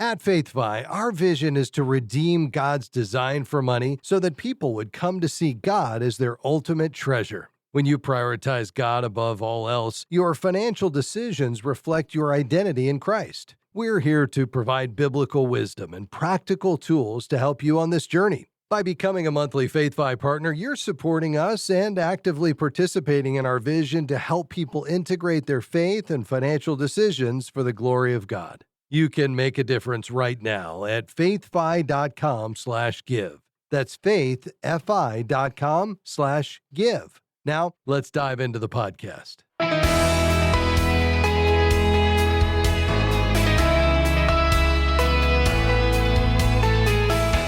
At FaithFi, our vision is to redeem God's design for money so that people would come to see God as their ultimate treasure. When you prioritize God above all else, your financial decisions reflect your identity in Christ. We're here to provide biblical wisdom and practical tools to help you on this journey. By becoming a monthly FaithFi partner, you're supporting us and actively participating in our vision to help people integrate their faith and financial decisions for the glory of God. You can make a difference right now at faithfi.com/give. That's faithfi.com/give. Now, let's dive into the podcast.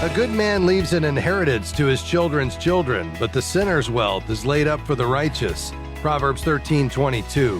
A good man leaves an inheritance to his children's children, but the sinner's wealth is laid up for the righteous. Proverbs 13:22.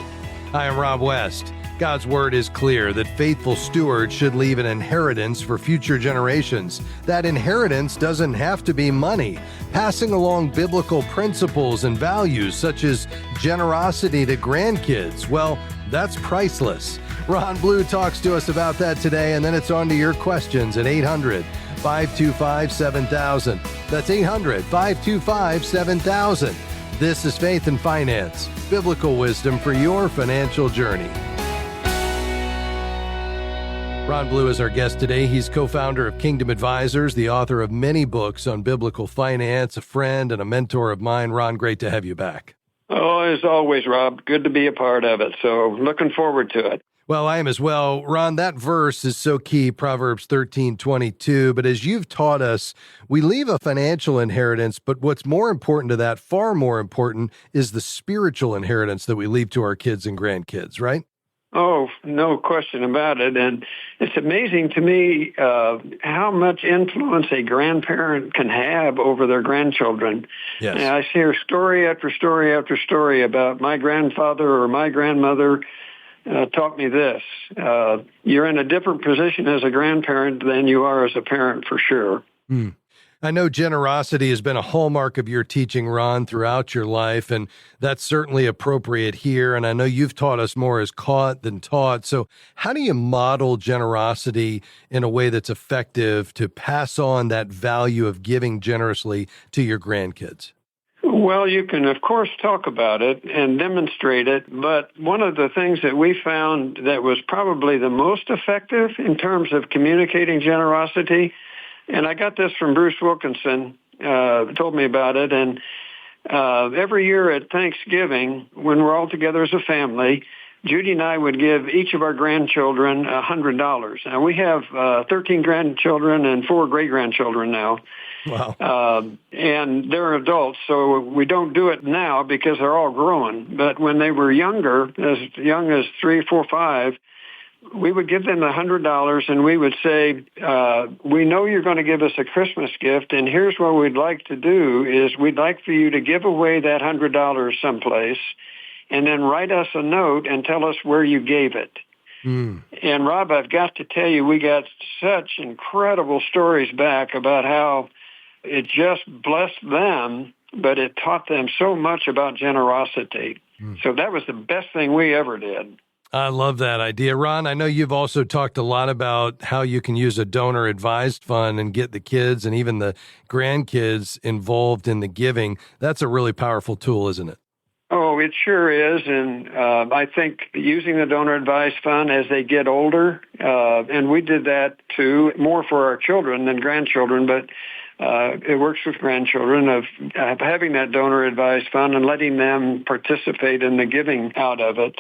I am Rob West. God's word is clear that faithful stewards should leave an inheritance for future generations. That inheritance doesn't have to be money. Passing along biblical principles and values such as generosity to grandkids, well, that's priceless. Ron Blue talks to us about that today, and then it's on to your questions at 800-525-7000. That's 800-525-7000. This is Faith and Finance, biblical wisdom for your financial journey. Ron Blue is our guest today. He's co-founder of Kingdom Advisors, the author of many books on biblical finance, a friend and a mentor of mine. Ron, great to have you back. Oh, as always, Rob. Good to be a part of it. So looking forward to it. Well, I am as well. Ron, that verse is so key, Proverbs 13:22. But as you've taught us, we leave a financial inheritance, but what's more important to that, far more important, is the spiritual inheritance that we leave to our kids and grandkids, right? Oh, no question about it. And it's amazing to me how much influence a grandparent can have over their grandchildren. Yes. And I hear story after story after story about my grandfather or my grandmother taught me this. You're in a different position as a grandparent than you are as a parent, for sure. I know generosity has been a hallmark of your teaching, Ron, throughout your life, and that's certainly appropriate here. And I know you've taught us more as caught than taught. So how do you model generosity in a way that's effective to pass on that value of giving generously to your grandkids? Well, you can, of course, talk about it and demonstrate it, but one of the things that we found that was probably the most effective in terms of communicating generosity, and I got this from Bruce Wilkinson, told me about it, and every year at Thanksgiving, when we're all together as a family, Judy and I would give each of our grandchildren $100. Now, we have 13 grandchildren and 4 great-grandchildren now. Wow. And they're adults, so we don't do it now because they're all grown. But when they were younger, as young as 3, 4, 5, we would give them $100 and we would say, we know you're going to give us a Christmas gift, and here's what we'd like to do is we'd like for you to give away that $100 someplace and then write us a note and tell us where you gave it. And Rob, I've got to tell you, we got such incredible stories back about how it just blessed them, but it taught them so much about generosity. So that was the best thing we ever did. I love that idea. Ron, I know you've also talked a lot about how you can use a donor-advised fund and get the kids and even the grandkids involved in the giving. That's a really powerful tool, isn't it? Oh, it sure is. And I think using the donor-advised fund as they get older, and we did that too, more for our children than grandchildren, but it works with grandchildren of having that donor-advised fund and letting them participate in the giving out of it.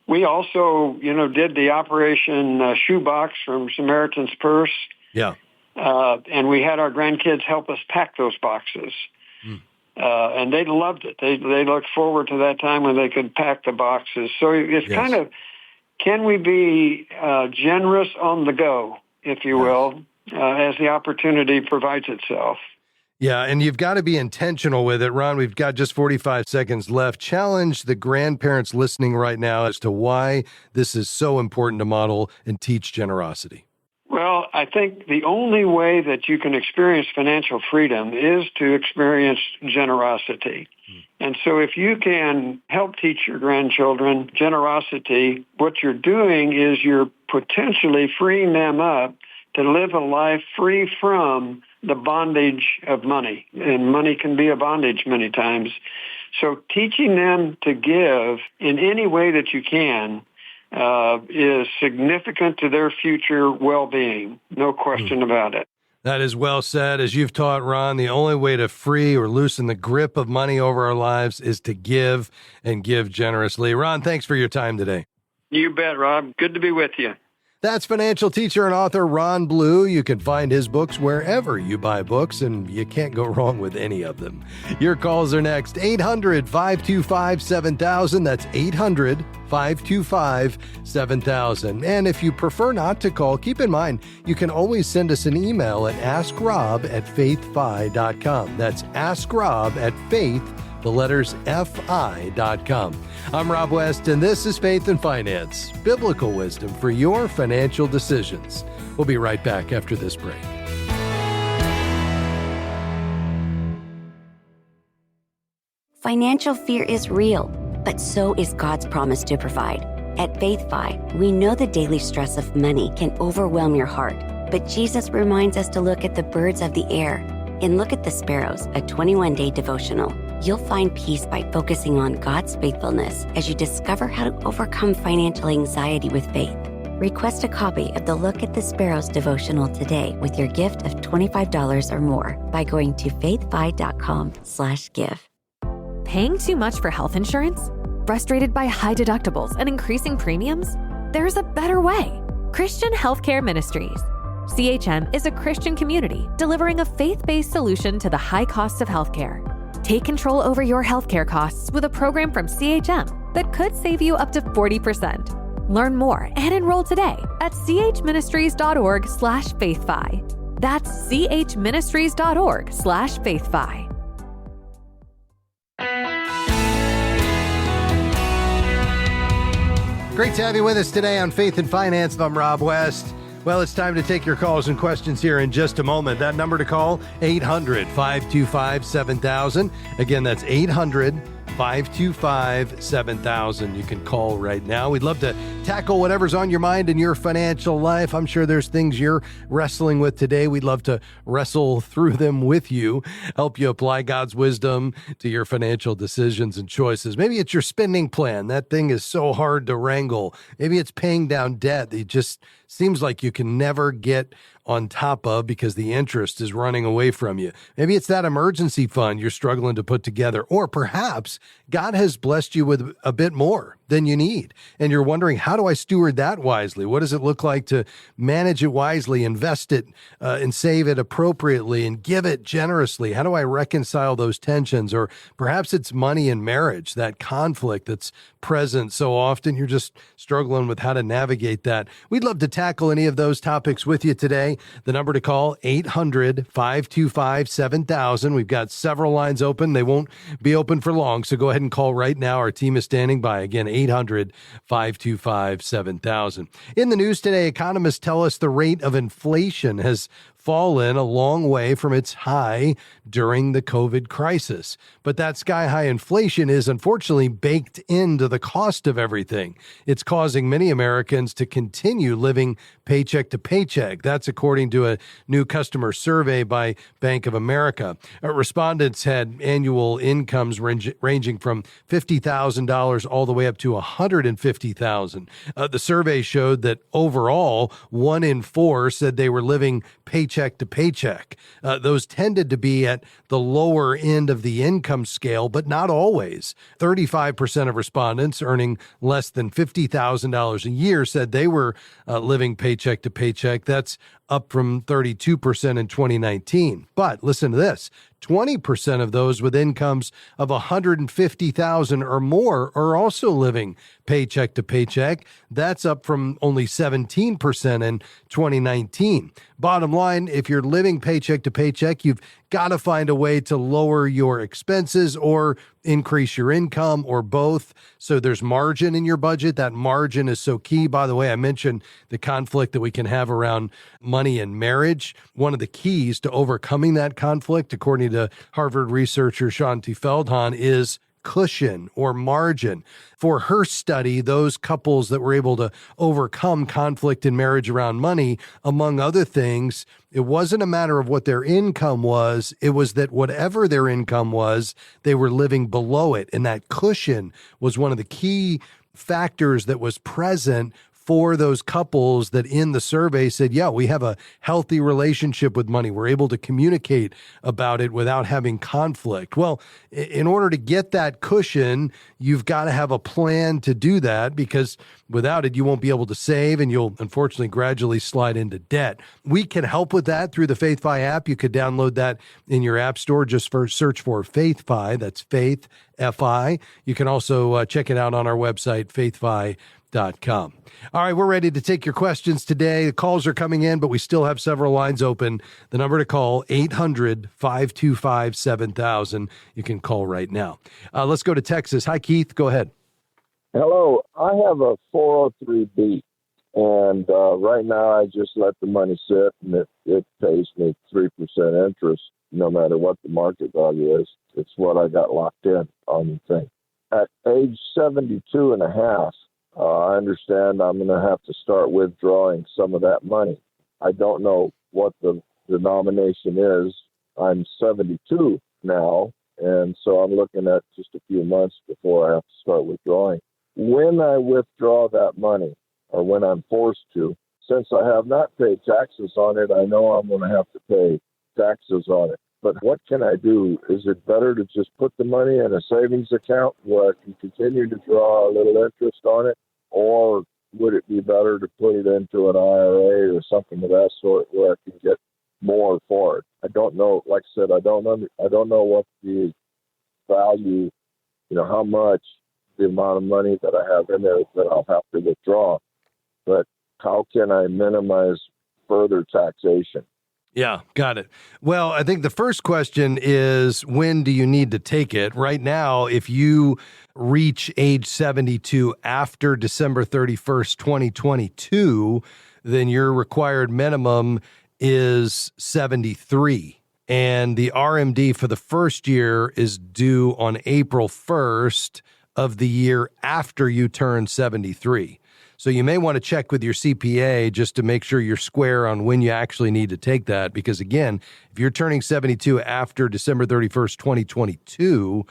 We also, did the Operation Shoebox from Samaritan's Purse. Yeah. And we had our grandkids help us pack those boxes. And they loved it. They looked forward to that time when they could pack the boxes. So it's kind of, can we be generous on the go, if you will, as the opportunity provides itself? Yeah, and you've got to be intentional with it. Ron, we've got just 45 seconds left. Challenge the grandparents listening right now as to why this is so important to model and teach generosity. Well, Well, I think the only way that you can experience financial freedom is to experience generosity. And so if you can help teach your grandchildren generosity, what you're doing is you're potentially freeing them up to live a life free from the bondage of money. And money can be a bondage many times. So teaching them to give in any way that you can is significant to their future well-being. No question about it. That is well said. As you've taught, Ron, the only way to free or loosen the grip of money over our lives is to give and give generously. Ron, thanks for your time today. You bet, Rob. Good to be with you. That's financial teacher and author Ron Blue. You can find his books wherever you buy books, and you can't go wrong with any of them. Your calls are next. 800-525-7000. That's 800-525-7000. And if you prefer not to call, keep in mind, you can always send us an email at askrob@faithfi.com. That's askrob@faith.com. I'm Rob West, and this is Faith and Finance, biblical wisdom for your financial decisions. We'll be right back after this break. Financial fear is real, but so is God's promise to provide. At FaithFi, we know the daily stress of money can overwhelm your heart, but Jesus reminds us to look at the birds of the air. In Look at the Sparrows, a 21-day devotional, you'll find peace by focusing on God's faithfulness as you discover how to overcome financial anxiety with faith. Request a copy of the Look at the Sparrows devotional today with your gift of $25 or more by going to faithfi.com/give. Paying too much for health insurance? Frustrated by high deductibles and increasing premiums? There's a better way. Christian Healthcare Ministries. CHM is a Christian community delivering a faith-based solution to the high costs of healthcare. Take control over your healthcare costs with a program from CHM that could save you up to 40%. Learn more and enroll today at chministries.org/faithfi. That's chministries.org/faithfi. Great to have you with us today on Faith and Finance. I'm Rob West. Well, it's time to take your calls and questions here in just a moment. That number to call, 800-525-7000. Again, that's 800-525-7000. You can call right now. We'd love to tackle whatever's on your mind in your financial life. I'm sure there's things you're wrestling with today. We'd love to wrestle through them with you, help you apply God's wisdom to your financial decisions and choices. Maybe it's your spending plan. That thing is so hard to wrangle. Maybe it's paying down debt that just seems like you can never get on top of because the interest is running away from you. Maybe it's that emergency fund you're struggling to put together, or perhaps God has blessed you with a bit more than you need, and you're wondering, how do I steward that wisely? What does it look like to manage it wisely, invest it and save it appropriately and give it generously? How do I reconcile those tensions? Or perhaps it's money and marriage, that conflict that's present so often. You're just struggling with how to navigate that. We'd love to tackle any of those topics with you today. The number to call, 800-525-7000. We've got several lines open. They won't be open for long, so go ahead and call right now. Our team is standing by. Again, 800-525-7000. In the news today, economists tell us the rate of inflation has fallen a long way from its high during the COVID crisis. But that sky-high inflation is unfortunately baked into the cost of everything. It's causing many Americans to continue living paycheck to paycheck. That's according to a new customer survey by Bank of America. Respondents had annual incomes ranging from $50,000 all the way up to $150,000. The survey showed that overall, 1 in 4 said they were living paycheck to paycheck. Those tended to be at the lower end of the income scale, but not always. 35% of respondents earning less than $50,000 a year said they were living paycheck to paycheck. That's up from 32% in 2019. But listen to this. 20% of those with incomes of $150,000 or more are also living paycheck to paycheck. That's up from only 17% in 2019. Bottom line, if you're living paycheck to paycheck, you've got to find a way to lower your expenses or increase your income or both. So there's margin in your budget. That margin is so key. By the way, I mentioned the conflict that we can have around money and marriage. One of the keys to overcoming that conflict, according to Harvard researcher Shanti Feldhahn, is cushion or margin. For her study, those couples that were able to overcome conflict in marriage around money, among other things, it wasn't a matter of what their income was. It was that whatever their income was, they were living below it. And that cushion was one of the key factors that was present for those couples that in the survey said, yeah, we have a healthy relationship with money. We're able to communicate about it without having conflict. Well, in order to get that cushion, you've got to have a plan to do that, because without it, you won't be able to save and you'll unfortunately gradually slide into debt. We can help with that through the FaithFi app. You could download that in your app store. Just search for FaithFi. That's Faith, F-I. You can also check it out on our website, faithfi.com. All right, we're ready to take your questions today. The calls are coming in, but we still have several lines open. The number to call, 800-525-7000. You can call right now. Let's go to Texas. Hi, Keith. Go ahead. Hello. I have a 403B, and right now I just let the money sit, and it pays me 3% interest no matter what the market value is. It's what I got locked in on the thing. At age 72 and a half, I understand I'm going to have to start withdrawing some of that money. I don't know what the denomination is. I'm 72 now, and so I'm looking at just a few months before I have to start withdrawing. When I withdraw that money, or when I'm forced to, since I have not paid taxes on it, I know I'm going to have to pay taxes on it. But what can I do? Is it better to just put the money in a savings account where I can continue to draw a little interest on it? Or would it be better to put it into an IRA or something of that sort where I can get more for it? I don't know. Like I said, I don't know what the value, how much, the amount of money that I have in there that I'll have to withdraw. But how can I minimize further taxation? Yeah, got it. Well, I think the first question is, when do you need to take it? Right now, if you reach age 72 after December 31st, 2022, then your required minimum is 73. And the RMD for the first year is due on April 1st of the year after you turn 73. So you may want to check with your CPA just to make sure you're square on when you actually need to take that. Because again, if you're turning 72 after December 31st, 2022,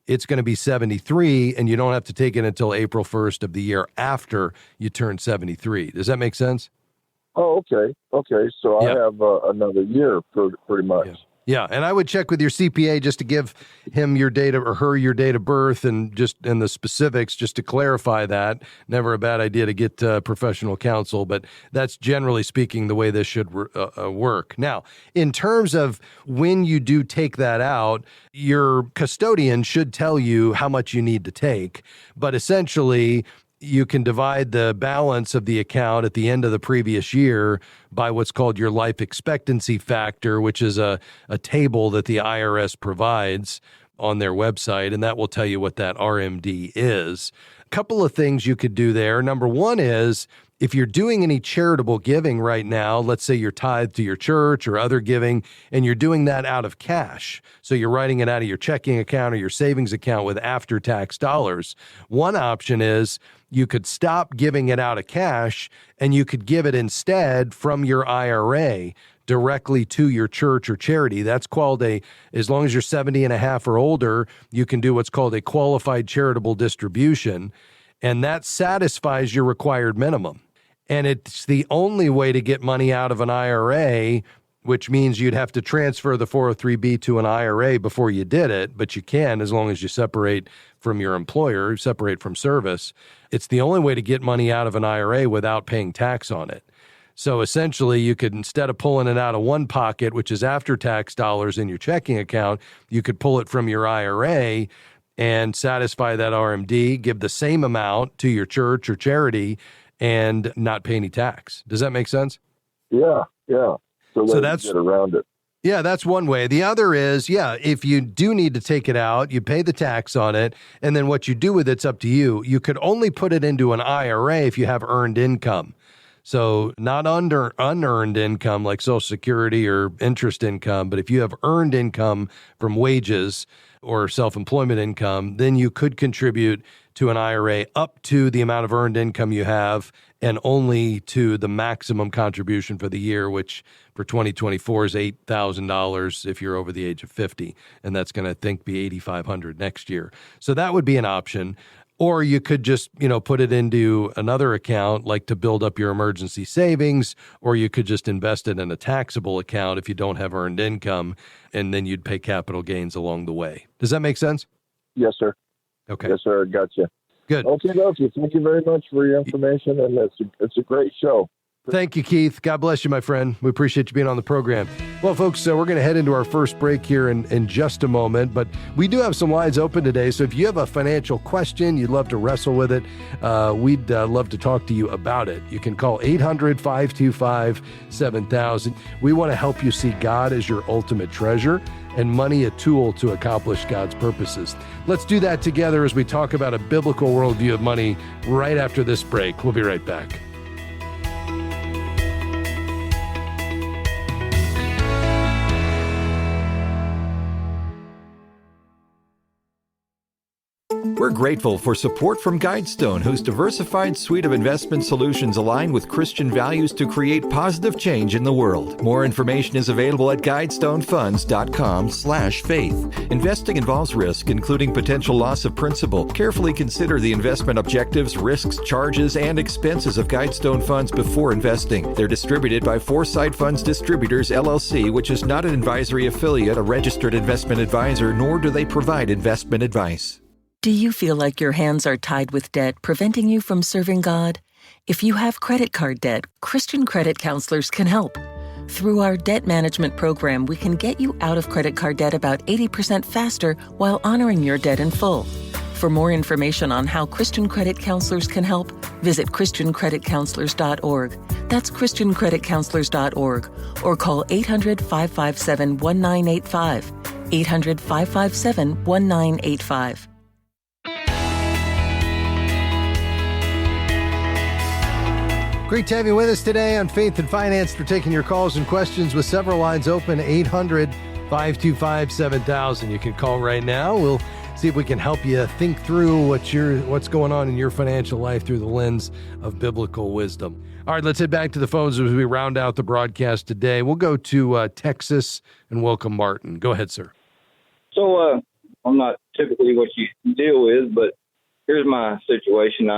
it's going to be 73, and you don't have to take it until April 1st of the year after you turn 73. Does that make sense? Oh, okay. Okay. So I have another year pretty much. Yeah, and I would check with your CPA just to give him your date or her your date of birth and the specifics just to clarify that. Never a bad idea to get professional counsel, but that's generally speaking the way this should work. Now, in terms of when you do take that out, your custodian should tell you how much you need to take, but essentially you can divide the balance of the account at the end of the previous year by what's called your life expectancy factor, which is a table that the IRS provides on their website, and that will tell you what that RMD is. A couple of things you could do there. Number one is, if you're doing any charitable giving right now, let's say you're tithed to your church or other giving, and you're doing that out of cash, so you're writing it out of your checking account or your savings account with after-tax dollars, one option is you could stop giving it out of cash and you could give it instead from your IRA directly to your church or charity. That's called as long as you're 70 and a half or older, you can do what's called a qualified charitable distribution, and that satisfies your required minimum. And it's the only way to get money out of an IRA, which means you'd have to transfer the 403B to an IRA before you did it, but you can as long as you separate from your employer, separate from service. It's the only way to get money out of an IRA without paying tax on it. So essentially, you could, instead of pulling it out of one pocket, which is after-tax dollars in your checking account, you could pull it from your IRA and satisfy that RMD, give the same amount to your church or charity, and not pay any tax. Does that make sense? Yeah. So that's get around it. Yeah, that's one way. The other is, if you do need to take it out, you pay the tax on it, and then what you do with it's up to you. You could only put it into an IRA if you have earned income. So not unearned income like Social Security or interest income, but if you have earned income from wages or self-employment income, then you could contribute to an IRA up to the amount of earned income you have and only to the maximum contribution for the year, which for 2024 is $8,000 if you're over the age of 50. And that's going to, I think, be $8,500 next year. So that would be an option. Or you could just, put it into another account, like to build up your emergency savings, or you could just invest it in a taxable account if you don't have earned income, and then you'd pay capital gains along the way. Does that make sense? Yes, sir. Okay. Yes, sir. Gotcha. Good. Okay. Thank you very much for your information, and it's a great show. Thank you, Keith. God bless you, my friend. We appreciate you being on the program. Well, folks, we're going to head into our first break here in just a moment, but we do have some lines open today. So if you have a financial question, you'd love to wrestle with it, we'd love to talk to you about it. You can call 800-525-7000. We want to help you see God as your ultimate treasure and money a tool to accomplish God's purposes. Let's do that together as we talk about a biblical worldview of money right after this break. We'll be right back. We're grateful for support from Guidestone, whose diversified suite of investment solutions align with Christian values to create positive change in the world. More information is available at guidestonefunds.com/faith. Investing involves risk, including potential loss of principal. Carefully consider the investment objectives, risks, charges, and expenses of Guidestone Funds before investing. They're distributed by Foresight Funds Distributors, LLC, which is not an advisory affiliate, a registered investment advisor, nor do they provide investment advice. Do you feel like your hands are tied with debt, preventing you from serving God? If you have credit card debt, Christian credit counselors can help. Through our debt management program, we can get you out of credit card debt about 80% faster while honoring your debt in full. For more information on how Christian credit counselors can help, visit ChristianCreditCounselors.org. That's ChristianCreditCounselors.org, or call 800-557-1985. 800-557-1985. Great to have you with us today on Faith and Finance. We're taking your calls and questions with several lines open, 800-525-7000. You can call right now. We'll see if we can help you think through what's going on in your financial life through the lens of biblical wisdom. All right, let's head back to the phones as we round out the broadcast today. We'll go to Texas and welcome Martin. Go ahead, sir. So I'm not typically what you deal with, but here's my situation.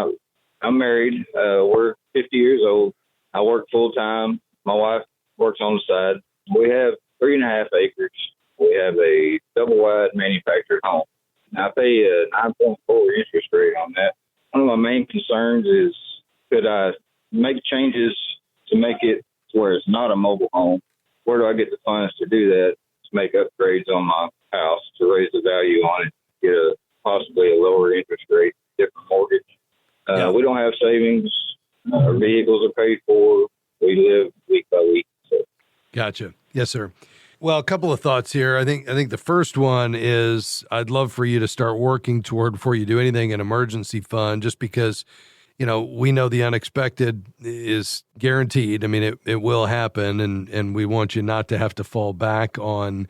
I'm married. We're 50 years old. I work full time. My wife works on the side. We have 3.5 acres. We have a double wide manufactured home. Now, I pay a 9.4 interest rate on that. One of my main concerns is, could I make changes to make it to where it's not a mobile home? Where do I get the funds to do that, to make upgrades on my house, to raise the value on it, get possibly a lower interest rate, different mortgage? We don't have savings. Our vehicles are paid for. We live week by week. So. Gotcha. Yes, sir. Well, a couple of thoughts here. I think the first one is I'd love for you to start working toward, before you do anything, an emergency fund, just because, we know the unexpected is guaranteed. I mean, it will happen, and we want you not to have to fall back on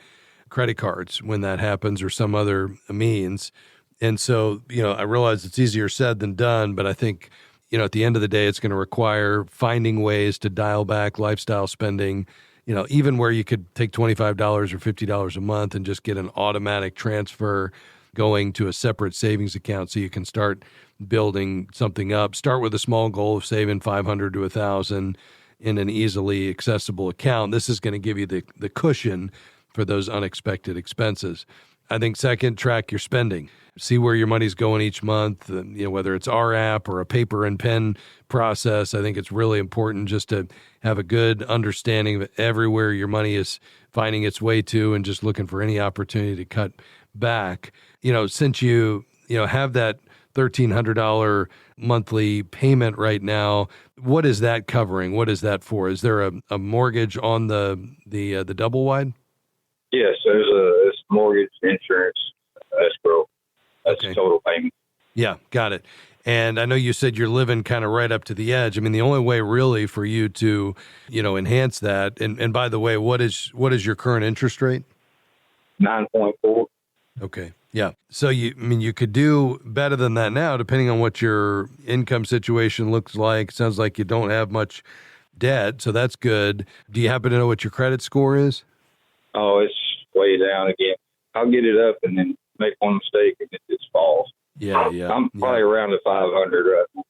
credit cards when that happens or some other means. And so, I realize it's easier said than done, but I think, at the end of the day, it's going to require finding ways to dial back lifestyle spending, even where you could take $25 or $50 a month and just get an automatic transfer going to a separate savings account so you can start building something up. Start with a small goal of saving $500 to $1,000 in an easily accessible account. This is going to give you the cushion for those unexpected expenses. I think second, track your spending. See where your money's going each month, whether it's our app or a paper and pen process. I think it's really important just to have a good understanding of everywhere your money is finding its way to and just looking for any opportunity to cut back. Since you have that $1,300 monthly payment right now, what is that covering? What is that for? Is there a mortgage on the double wide? Yes, it's mortgage, insurance, escrow. That's Okay. total payment. Yeah, got it. And I know you said you're living kind of right up to the edge. I mean, the only way really for you to, enhance that. And by the way, what is your current interest rate? 9.4. Okay. Yeah. So you could do better than that now, depending on what your income situation looks like. Sounds like you don't have much debt, so that's good. Do you happen to know what your credit score is? Oh, it's way down again. I'll get it up and then make one mistake and it just falls. Yeah. I'm probably around the 500 right now.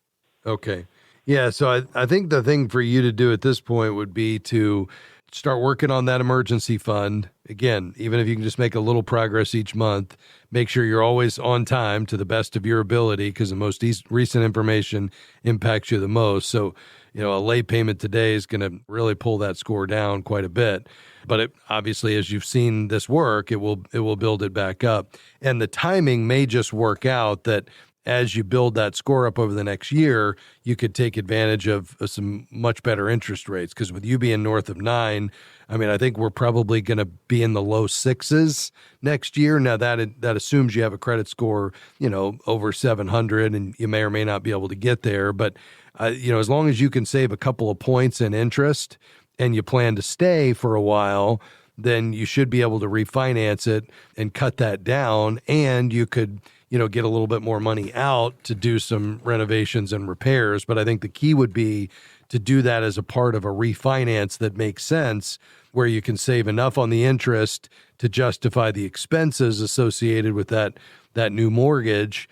Okay. Yeah. So I think the thing for you to do at this point would be to start working on that emergency fund. Again, even if you can just make a little progress each month, make sure you're always on time to the best of your ability, because the most recent information impacts you the most. So, a late payment today is going to really pull that score down quite a bit. But obviously, as you've seen this work, it will build it back up. And the timing may just work out that as you build that score up over the next year, you could take advantage of some much better interest rates. Because with you being north of 9, I think we're probably going to be in the low 6s next year. Now that assumes you have a credit score, over 700, and you may or may not be able to get there. But as long as you can save a couple of points in interest and you plan to stay for a while, then you should be able to refinance it and cut that down. And you could, get a little bit more money out to do some renovations and repairs. But I think the key would be to do that as a part of a refinance that makes sense, where you can save enough on the interest to justify the expenses associated with that new mortgage,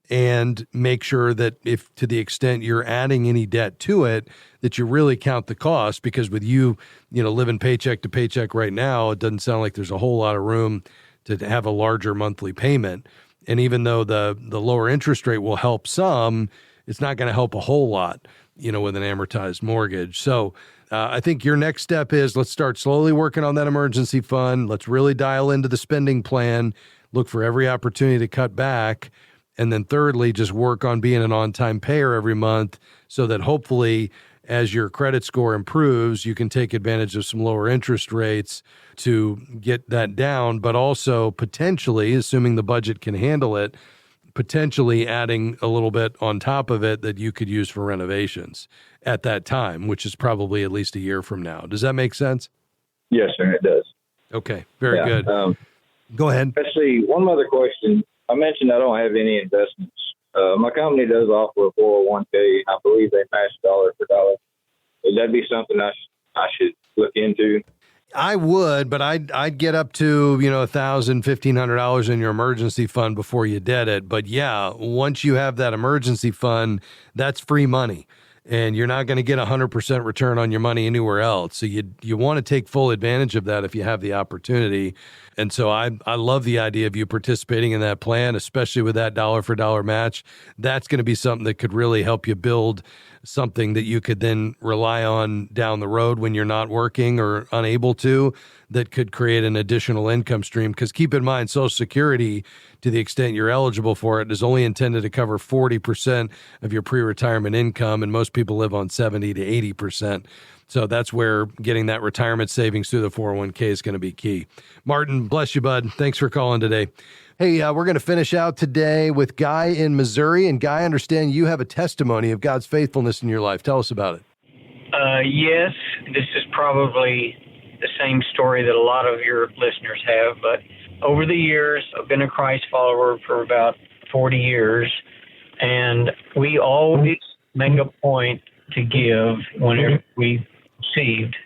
and make sure that if, to the extent you're adding any debt to it, that you really count the cost. Because with you, living paycheck to paycheck right now, it doesn't sound like there's a whole lot of room to have a larger monthly payment. And even though the lower interest rate will help some, it's not going to help a whole lot, with an amortized mortgage. So I think your next step is, let's start slowly working on that emergency fund. Let's really dial into the spending plan, look for every opportunity to cut back. And then thirdly, just work on being an on-time payer every month, so that hopefully as your credit score improves, you can take advantage of some lower interest rates to get that down, but also potentially, assuming the budget can handle it, potentially adding a little bit on top of it that you could use for renovations at that time, which is probably at least a year from now. Does that make sense? Yes, sir, it does. Okay, very good. Go ahead. Let's see, one other question. I mentioned I don't have any investments. My company does offer a 401k. I believe they match dollar for dollar. Would that be something I should look into? I would, but I'd get up to, $1,000, $1,500 in your emergency fund before you did it. But yeah, once you have that emergency fund, that's free money. And you're not going to get 100% return on your money anywhere else. So you want to take full advantage of that if you have the opportunity. And so I love the idea of you participating in that plan, especially with that dollar for dollar match. That's going to be something that could really help you build something that you could then rely on down the road when you're not working or unable to, that could create an additional income stream. Because keep in mind, Social Security, to the extent you're eligible for it, is only intended to cover 40% of your pre-retirement income, and most people live on 70 to 80%. So that's where getting that retirement savings through the 401k is going to be key. Martin, bless you, bud. Thanks for calling today. Hey, we're going to finish out today with Guy in Missouri. And Guy, I understand you have a testimony of God's faithfulness in your life. Tell us about it. Yes, this is probably the same story that a lot of your listeners have. But over the years, I've been a Christ follower for about 40 years. And we always make a point to give whenever we received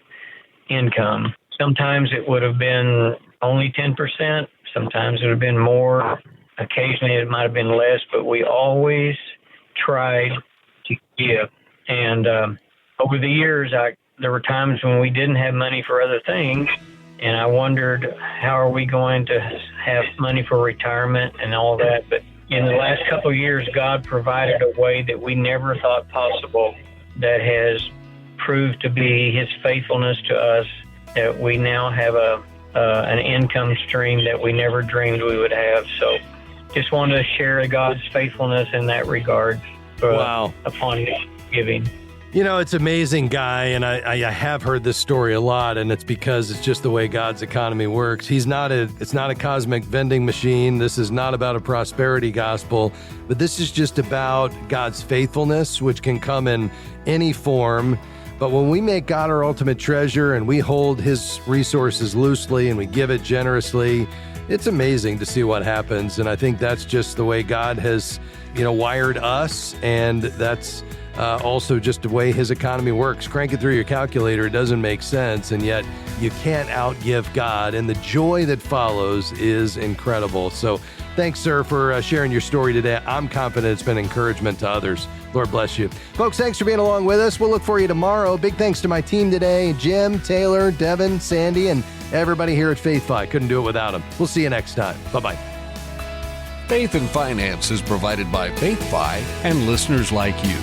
income. Sometimes it would have been only 10%. Sometimes it would have been more. Occasionally it might have been less, but we always tried to give. And over the years, there were times when we didn't have money for other things, and I wondered, how are we going to have money for retirement and all that? But in the last couple of years, God provided a way that we never thought possible, that has proved to be His faithfulness to us, that we now have an income stream that we never dreamed we would have. So just wanted to share God's faithfulness in that regard upon giving. You know, it's amazing, Guy, and I have heard this story a lot, and it's because it's just the way God's economy works. It's not a cosmic vending machine. This is not about a prosperity gospel, but this is just about God's faithfulness, which can come in any form. But when we make God our ultimate treasure and we hold his resources loosely and we give it generously, it's amazing to see what happens. And I think that's just the way God has, wired us, and that's also just the way his economy works. Crank it through your calculator, it doesn't make sense, and yet you can't outgive God, and the joy that follows is incredible. So thanks, sir, for sharing your story today. I'm confident it's been encouragement to others. Lord bless you. Folks, thanks for being along with us. We'll look for you tomorrow. Big thanks to my team today, Jim, Taylor, Devin, Sandy, and everybody here at FaithFi. Couldn't do it without them. We'll see you next time. Bye-bye. Faith and Finance is provided by FaithFi and listeners like you.